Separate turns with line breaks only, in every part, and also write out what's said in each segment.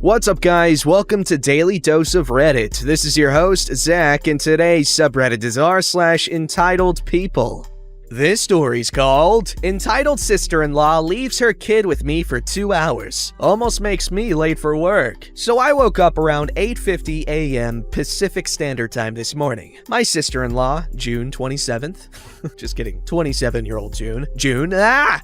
What's up, guys? Welcome to Daily Dose of Reddit. This is your host, Zach, and today's subreddit is r/EntitledPeople. This story's called Entitled Sister-in-Law Leaves Her Kid with Me for 2 hours. Almost makes me late for work. So I woke up around 8:50 a.m. Pacific Standard Time this morning. My sister-in-law, June 27th, just kidding, 27-year-old June,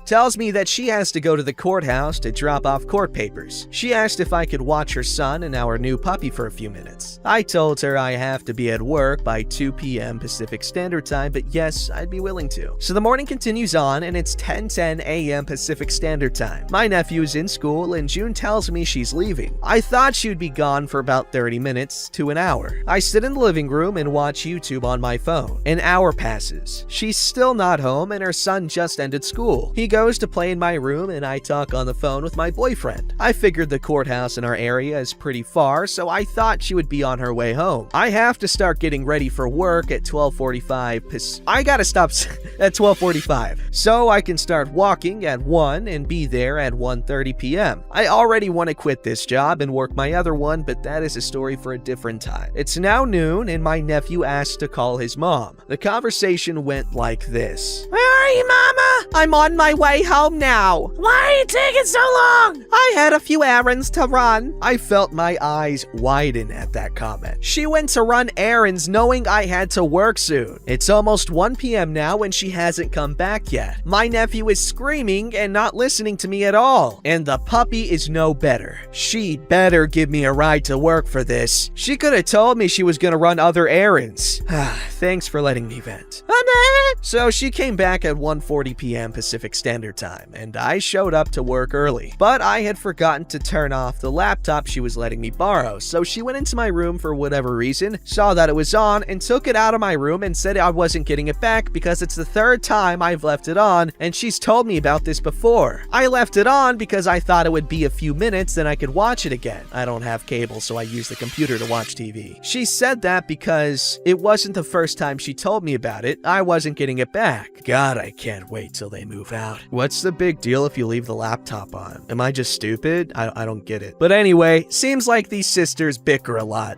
tells me that she has to go to the courthouse to drop off court papers. She asked if I could watch her son and our new puppy for a few minutes. I told her I have to be at work by 2 p.m. Pacific Standard Time, but yes, I'd be willing to. So the morning continues on, and it's 10:10 a.m. Pacific Standard Time. My nephew is in school, and June tells me she's leaving. I thought she'd be gone for about 30 minutes to an hour. I sit in the living room and watch YouTube on my phone. An hour passes. She's still not home, and her son just ended school. He goes to play in my room, and I talk on the phone with my boyfriend. I figured the courthouse in our area is pretty far, so I thought she would be on her way home. I have to start getting ready for work at 12:45. I gotta stop at 12:45, so I can start walking at 1 and be there at 1:30 p.m. I already want to quit this job and work my other one, but that is a story for a different time. It's now noon, and my nephew asked to call his mom. The conversation went like this.
Where are you, Mama? I'm on my way home now. Why are you taking so long? I had a few errands to run.
I felt my eyes widen at that comment. She went to run errands knowing I had to work soon. It's almost 1 p.m. now, and she hasn't come back yet. My nephew is screaming and not listening to me at all, and the puppy is no better. She better give me a ride to work for this. She could have told me she was gonna run other errands. Thanks for letting me vent. So she came back at 1:40 p.m. Pacific Standard Time, and I showed up to work early. But I had forgotten to turn off the laptop she was letting me borrow, so she went into my room for whatever reason, saw that it was on, and took it out of my room and said I wasn't getting it back because it's the third time I've left it on, and she's told me about this before. I left it on because I thought it would be a few minutes, then I could watch it again. I don't have cable, so I use the computer to watch TV. She said that because it wasn't the first time she told me about it, I wasn't getting it back. God, I can't wait till they move out. What's the big deal if you leave the laptop on? Am I just stupid? I don't get it. But anyway, seems like these sisters bicker a lot.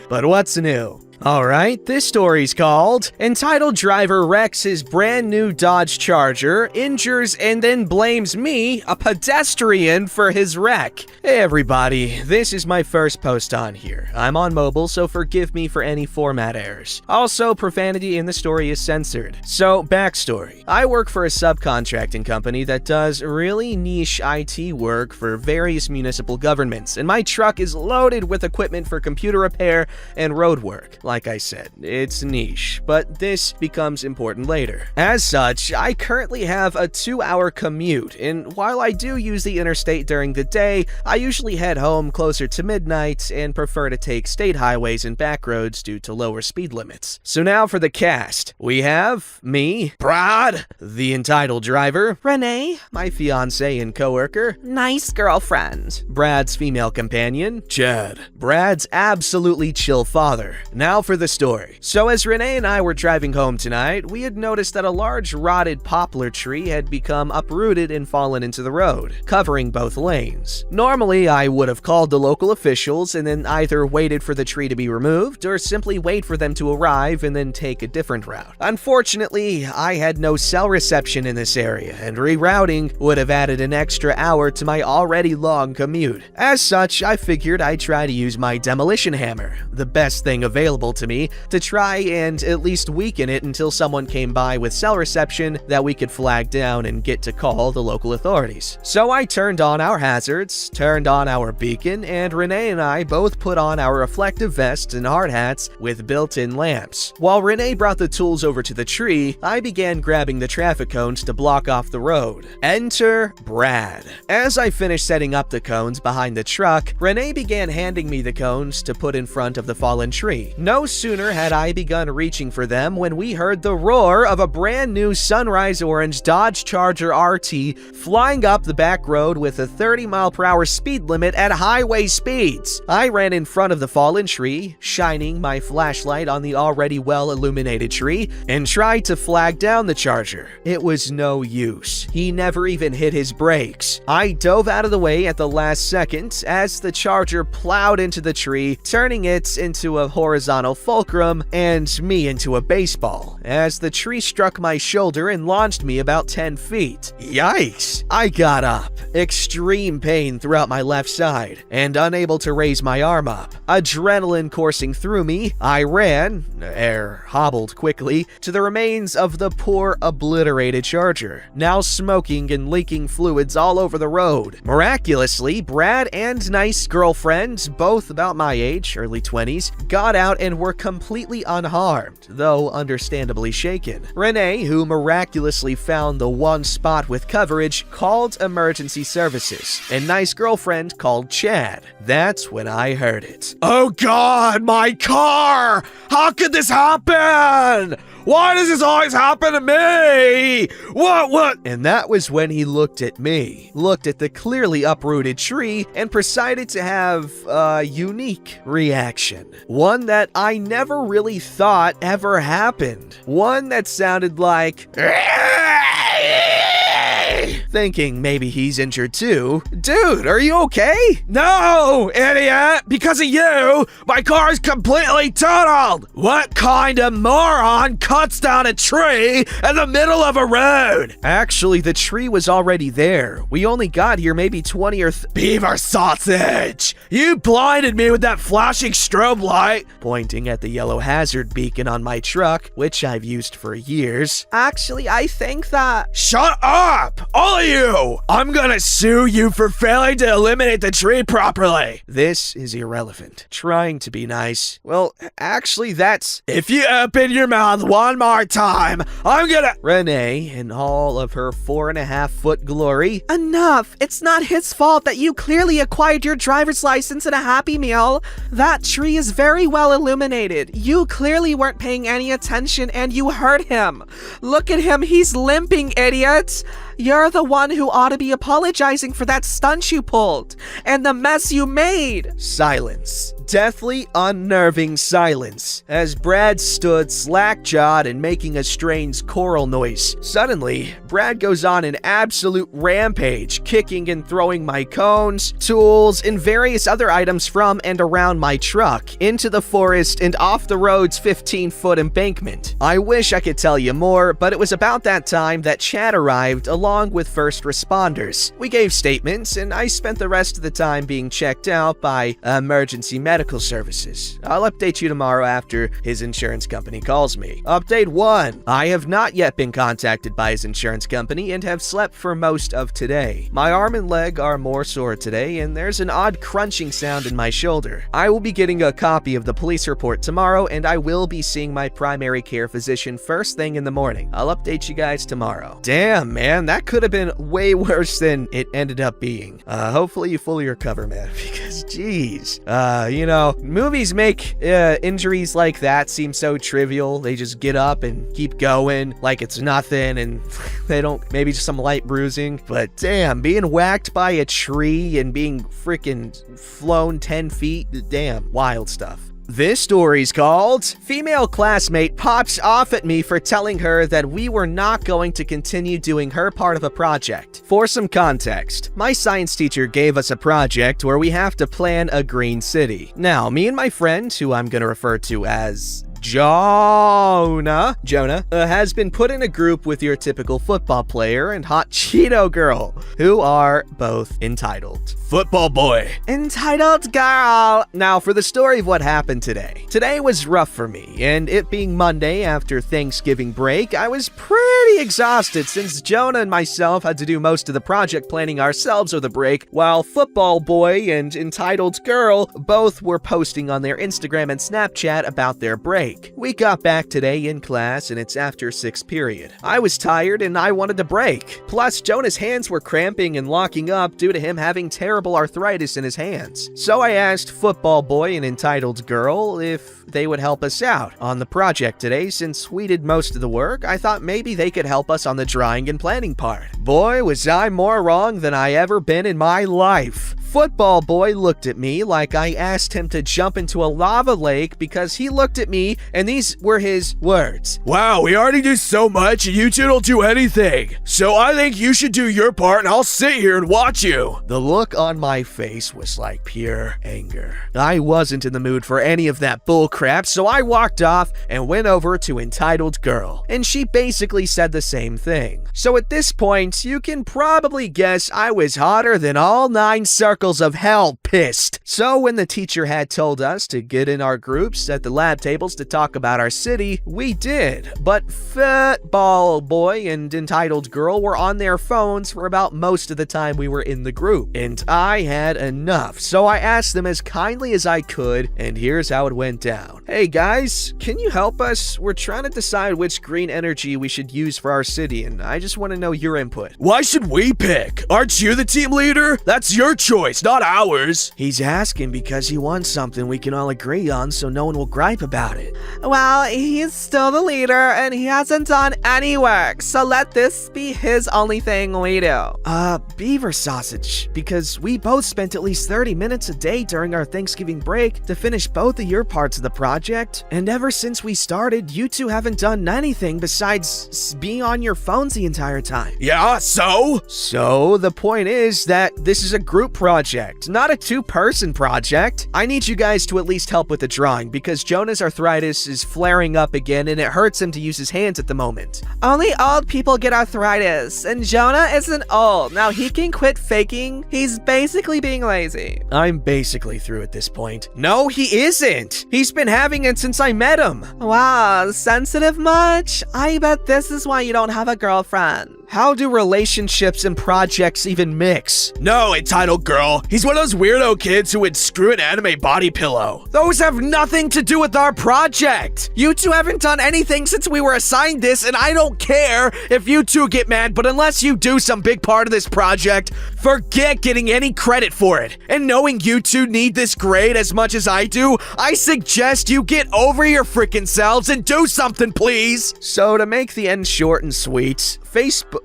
But what's new? Alright, this story's called Entitled Driver Wrecks His Brand New Dodge Charger, Injures and Then Blames Me, a Pedestrian, for his wreck. Hey everybody, this is my first post on here. I'm on mobile, so forgive me for any format errors. Also, profanity in the story is censored. So, backstory. I work for a subcontracting company that does really niche IT work for various municipal governments, and my truck is loaded with equipment for computer repair and road work. Like I said, it's niche, but this becomes important later. As such, I currently have a 2-hour commute, and while I do use the interstate during the day, I usually head home closer to midnight and prefer to take state highways and back roads due to lower speed limits. So now for the cast. We have me, Brad, the entitled driver,
Renee,
my fiance and coworker,
nice girlfriend,
Brad's female companion, Chad, Brad's absolutely chill father. Now for the story. So as Renee and I were driving home tonight, we had noticed that a large rotted poplar tree had become uprooted and fallen into the road, covering both lanes. Normally, I would have called the local officials and then either waited for the tree to be removed or simply wait for them to arrive and then take a different route. Unfortunately, I had no cell reception in this area, and rerouting would have added an extra hour to my already long commute. As such, I figured I'd try to use my demolition hammer, the best thing available to me, to try and at least weaken it until someone came by with cell reception that we could flag down and get to call the local authorities. So I turned on our hazards, turned on our beacon, and Renee and I both put on our reflective vests and hard hats with built-in lamps. While Renee brought the tools over to the tree, I began grabbing the traffic cones to block off the road. Enter Brad. As I finished setting up the cones behind the truck, Renee began handing me the cones to put in front of the fallen tree. No sooner had I begun reaching for them when we heard the roar of a brand new sunrise orange Dodge Charger RT flying up the back road with a 30-mile-per-hour speed limit at highway speeds. I ran in front of the fallen tree, shining my flashlight on the already well-illuminated tree, and tried to flag down the Charger. It was no use. He never even hit his brakes. I dove out of the way at the last second as the Charger plowed into the tree, turning it into a horizontal fulcrum and me into a baseball, as the tree struck my shoulder and launched me about 10 feet. Yikes! I got up, extreme pain throughout my left side, and unable to raise my arm up. Adrenaline coursing through me, I ran, hobbled quickly, to the remains of the poor obliterated Charger, now smoking and leaking fluids all over the road. Miraculously, Brad and nice girlfriend, both about my age, early 20s, got out and were completely unharmed, though understandably shaken. Renee, who miraculously found the one spot with coverage, called emergency services, and nice girlfriend called Chad. That's when I heard it.
Oh God, my car! How could this happen? Why does this always happen to me? What?
And that was when he looked at me, looked at the clearly uprooted tree, and proceeded to have a unique reaction. One that I never really thought ever happened. One that sounded like... thinking maybe he's injured too. Dude, are you okay?
No, idiot! Because of you, my car is completely totaled! What kind of moron cuts down a tree in the middle of a road?
Actually, the tree was already there. We only got here maybe 20 or
Beaver sausage! You blinded me with that flashing strobe light!
Pointing at the yellow hazard beacon on my truck, which I've used for years.
Actually, I think that...
Shut up! All of you! I'm gonna sue you for failing to eliminate the tree properly!
This is irrelevant. Trying to be nice. Well, actually, that's...
If you open your mouth one more time, I'm gonna...
Renee, in all of her 4.5-foot glory.
Enough! It's not his fault that you clearly acquired your driver's license in a Happy Meal. That tree is very well illuminated. You clearly weren't paying any attention and you hurt him. Look at him, he's limping, idiots! You're the one who ought to be apologizing for that stunt you pulled and the mess you made.
Silence. Deathly unnerving silence as Brad stood slack-jawed and making a strange choral noise. Suddenly, Brad goes on an absolute rampage, kicking and throwing my cones, tools, and various other items from and around my truck into the forest and off the road's 15-foot embankment. I wish I could tell you more, but it was about that time that Chad arrived along with first responders. We gave statements, and I spent the rest of the time being checked out by emergency medical services. I'll update you tomorrow after his insurance company calls me. Update 1. I have not yet been contacted by his insurance company and have slept for most of today. My arm and leg are more sore today, and there's an odd crunching sound in my shoulder. I will be getting a copy of the police report tomorrow, and I will be seeing my primary care physician first thing in the morning. I'll update you guys tomorrow. Damn, man, that could have been way worse than it ended up being. Hopefully you fully recover, man, because geez. Movies make injuries like that seem so trivial. They just get up and keep going like it's nothing, and they don't, maybe just some light bruising. But damn, being whacked by a tree and being freaking flown 10 feet, damn, wild stuff. This story's called Female Classmate Pops Off at Me for Telling Her That We Were Not Going to Continue Doing Her Part of a Project. For some context, my science teacher gave us a project where we have to plan a green city. Now, me and my friend, who I'm gonna refer to as Jonah, has been put in a group with your typical football player and hot Cheeto girl, who are both entitled.
Football boy.
Entitled girl.
Now, for the story of what happened today. Today was rough for me, and it being Monday after Thanksgiving break, I was pretty exhausted since Jonah and myself had to do most of the project planning ourselves over the break, while Football Boy and Entitled Girl both were posting on their Instagram and Snapchat about their break. We got back today in class, and it's after 6th period. I was tired and I wanted to break. Plus, Jonah's hands were cramping and locking up due to him having terrible arthritis in his hands. So I asked Football Boy and Entitled Girl if they would help us out on the project today. Since we did most of the work, I thought maybe they could help us on the drawing and planning part. Boy, was I more wrong than I ever been in my life. Football boy looked at me like I asked him to jump into a lava lake because he looked at me and these were his words.
Wow, we already do so much and you two don't do anything. So I think you should do your part and I'll sit here and watch you.
The look on my face was like pure anger. I wasn't in the mood for any of that bull crap, so I walked off and went over to Entitled Girl, and she basically said the same thing. So at this point, you can probably guess I was hotter than all 9 circles of hell pissed. So when the teacher had told us to get in our groups at the lab tables to talk about our city, we did. But Football Boy and Entitled Girl were on their phones for about most of the time we were in the group, and I had enough. So I asked them as kindly as I could, and here's how it went down. Hey guys, can you help us? We're trying to decide which green energy we should use for our city, and I just want to know your input.
Why should we pick? Aren't you the team leader? That's your choice, not ours.
He's asking because he wants something we can all agree on so no one will gripe about it.
Well, he's still the leader and he hasn't done any work, so let this be his only thing we do.
Beaver sausage, because we both spent at least 30 minutes a day during our Thanksgiving break to finish both of your parts of the project, and ever since we started, you two haven't done anything besides being on your phones the entire time.
Yeah, so?
So, the point is that this is a group project, not a 2-person project. I need you guys to at least help with the drawing, because Jonah's arthritis is flaring up again, and it hurts him to use his hands at the moment.
Only old people get arthritis, and Jonah isn't old. Now he can quit faking. He's basically being lazy.
I'm basically through at this point. No, he isn't! He's been having it since I met him.
Wow, sensitive much? I bet this is why you don't have a girlfriend.
How do relationships and projects even mix?
No, Entitled Girl. He's one of those weirdo kids who would screw an anime body pillow.
Those have nothing to do with our project. You two haven't done anything since we were assigned this, and I don't care if you two get mad, but unless you do some big part of this project, forget getting any credit for it. And knowing you two need this grade as much as I do, I suggest you get over your freaking selves and do something, please. So to make the end short and sweet, Facebook...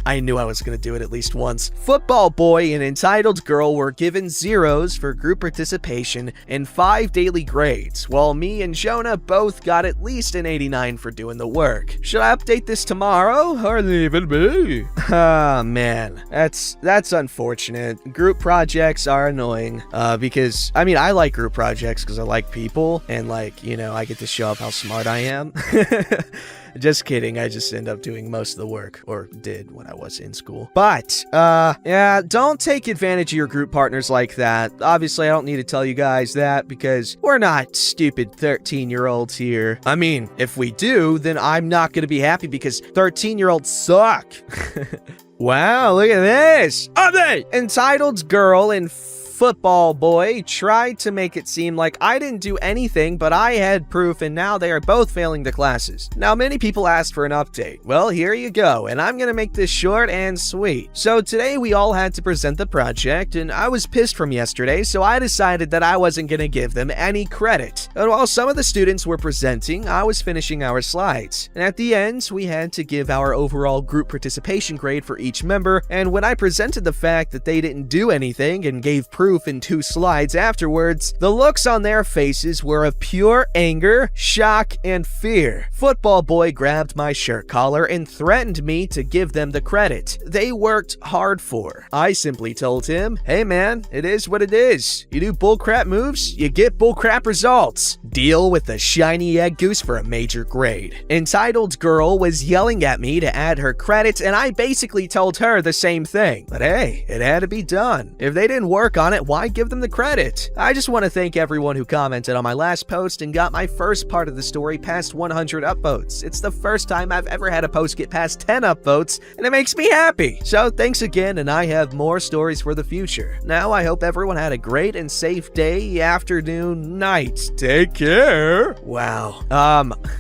I knew I was going to do it at least once. Football Boy and Entitled Girl were given 0s for group participation and 5 daily grades, while me and Jonah both got at least an 89 for doing the work. Should I update this tomorrow or leave it be? Ah, man. That's unfortunate. Group projects are annoying, because, I mean, I like group projects because I like people, and like, you know, I get to show off how smart I am. Just kidding, I just end up doing most of the work, or did when I was in school. But, yeah, don't take advantage of your group partners like that. Obviously, I don't need to tell you guys that because we're not stupid 13-year-olds here. I mean, if we do, then I'm not gonna be happy because 13-year-olds suck. Wow, look at this. Entitled Girl and Football Boy tried to make it seem like I didn't do anything, but I had proof, and now they are both failing the classes. Now, many people asked for an update. Well, here you go, and I'm gonna make this short and sweet. So today we all had to present the project, and I was pissed from yesterday, so I decided that I wasn't gonna give them any credit. And while some of the students were presenting, I was finishing our slides. And at the end, we had to give our overall group participation grade for each member, and when I presented the fact that they didn't do anything and gave proof in 2 slides afterwards, the looks on their faces were of pure anger, shock, and fear. Football Boy grabbed my shirt collar and threatened me to give them the credit they worked hard for. I simply told him, hey man, it is what it is. You do bullcrap moves, you get bullcrap results. Deal with the shiny egg goose for a major grade. Entitled Girl was yelling at me to add her credits, and I basically told her the same thing. But hey, it had to be done. If they didn't work on it, why give them the credit? I just want to thank everyone who commented on my last post and got my first part of the story past 100 upvotes. It's the first time I've ever had a post get past 10 upvotes, and it makes me happy. So thanks again, and I have more stories for the future. Now I hope everyone had a great and safe day, afternoon, night. Take care. Wow.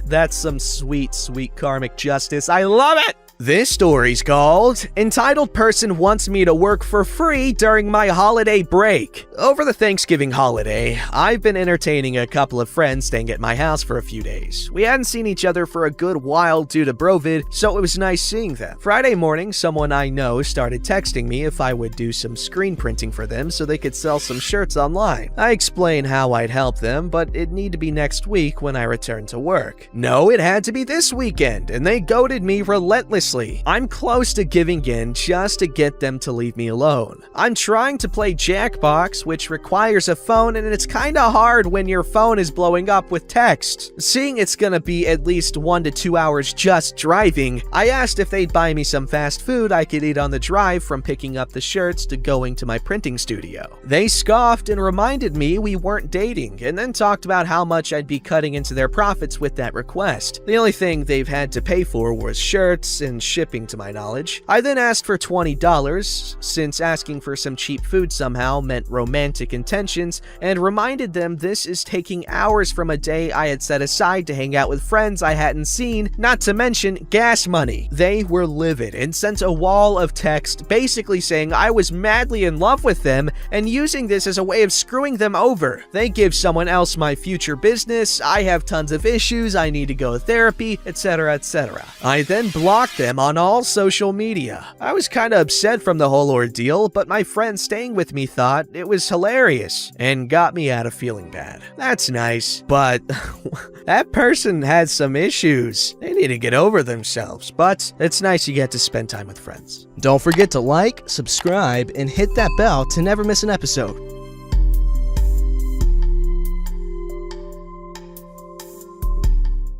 That's some sweet, sweet karmic justice. I love it! This story's called Entitled Person Wants Me to Work for Free During My Holiday Break. Over the Thanksgiving holiday, I've been entertaining a couple of friends staying at my house for a few days. We hadn't seen each other for a good while due to Brovid, so it was nice seeing them. Friday morning, someone I know started texting me if I would do some screen printing for them so they could sell some shirts online. I explained how I'd help them, but it'd need to be next week when I returned to work. No, it had to be this weekend, and they goaded me relentlessly. I'm close to giving in just to get them to leave me alone. I'm trying to play Jackbox, which requires a phone, and it's kinda hard when your phone is blowing up with text. Seeing it's gonna be at least 1 to 2 hours just driving, I asked if they'd buy me some fast food I could eat on the drive from picking up the shirts to going to my printing studio. They scoffed and reminded me we weren't dating, and then talked about how much I'd be cutting into their profits with that request. The only thing they've had to pay for was shirts and shipping, to my knowledge. I then asked for $20, since asking for some cheap food somehow meant romantic intentions, and reminded them this is taking hours from a day I had set aside to hang out with friends I hadn't seen, not to mention gas money. They were livid and sent a wall of text basically saying I was madly in love with them and using this as a way of screwing them over. They give someone else my future business, I have tons of issues, I need to go to therapy, etc, etc. I then blocked them on all social media. I was kinda upset from the whole ordeal, but my friend staying with me thought it was hilarious and got me out of feeling bad. That's nice, but that person has some issues. They need to get over themselves, but it's nice you get to spend time with friends.
Don't forget to like, subscribe, and hit that bell to never miss an episode.